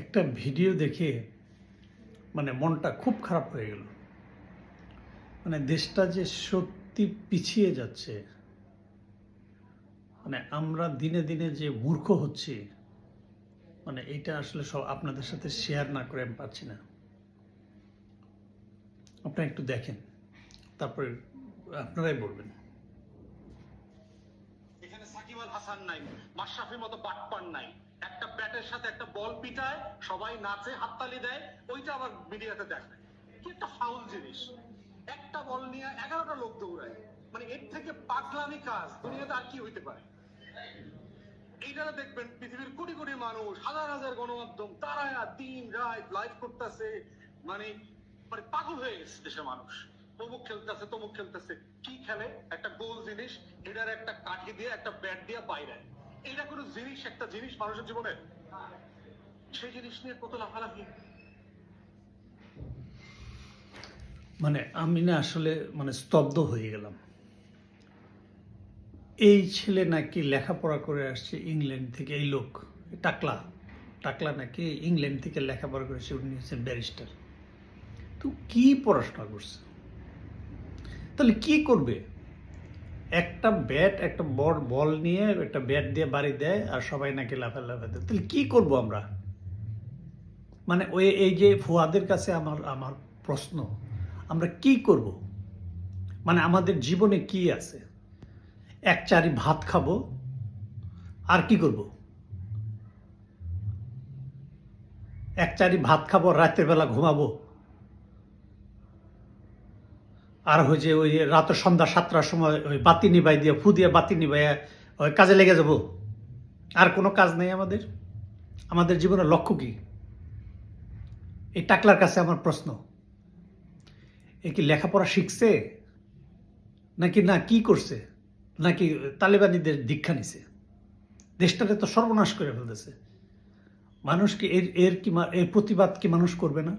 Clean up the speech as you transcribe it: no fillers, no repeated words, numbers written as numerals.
একটা ভিডিও দেখে মানে মনটা খুব খারাপ হয়ে গেল। মানে দেশটা যে সত্যি পিছিয়ে যাচ্ছে, মানে আমরা দিনে দিনে যে মূর্খ হচ্ছি, মানে এটা আসলে সব আপনাদের সাথে শেয়ার না করে আমি পারছি না। আপনারা একটু দেখেন, তারপরে আপনারাই বলবেন। এখানে সাকিব আল হাসান নাই, মাশরাফির মতো বাটপার নাই। একটা ব্যাটের সাথে একটা বল পিটায়, সবাই নাচে, হাততালি দেয়, ওইটা আবার মিডিয়াতে দেখায়। কি একটা ফাউল জিনিস! একটা বল নিয়ে 11টা লোক দৌড়ায়। মানে এর থেকে পাগলামি কাজ দুনিয়াতে আর কি হইতে পারে? এইটা দেখবেন পৃথিবীর কোটি কোটি মানুষ, হাজার হাজার গণমাধ্যম, তারা দিন রাত লাইভ করতেছে। মানে মানে পাগল হয়ে গেছে দেশের মানুষ। অমুক খেলতেছে, তমুক খেলতেছে। কি খেলে? একটা গোল জিনিস, এটার একটা কাঠি দিয়ে, একটা ব্যাট দিয়ে বাইরে। এটা কোনো জিনিস, একটা জিনিস মানুষের জীবনে? সেই জিনিস নিয়ে কত লাফালাফি! মানে আমি না আসলে মানে স্তব্ধ হয়ে গেলাম। এই ছেলে নাকি লেখাপড়া করে আসছে ইংল্যান্ড থেকে, এই লোক টাকলা টাকলা নাকি ইংল্যান্ড থেকে লেখাপড়া করেছে, উনি হচ্ছেন ব্যারিস্টার। তো কি পড়াশোনা করছে? তাহলে কি করবে? একটা ব্যাট, একটা বড় বল নিয়ে একটা ব্যাট দিয়ে বাড়ি দেয় আর সবাই নাকি লাফালাফি দেয়। তাহলে কি করব আমরা? মানে ওই এই যে ফুয়াদের কাছে আমার প্রশ্ন, আমরা কি করব? মানে আমাদের জীবনে কি আছে? এক চারি ভাত খাবো, আর কি করব? এক চারি ভাত খাবো, রাতের বেলা ঘুমাবো, আর হয়েছে ওই রাত সন্ধ্যা 7টার সময় ওই বাতি নিবাই দিয়ে ফু দিয়ে বাতি নিবাইয়া ওই কাজে লেগে যাব। আর কোনো কাজ নেই আমাদের? আমাদের জীবনের লক্ষ্য কি? এই টাকলার কাছে আমার প্রশ্ন, এ কি লেখাপড়া শিখছে নাকি না কি করছে, নাকি তালেবানিদের দীক্ষা নিছে? দেশটাকে তো সর্বনাশ করে ফেলতেছে। মানুষ কি এর প্রতিবাদ কি মানুষ করবে না?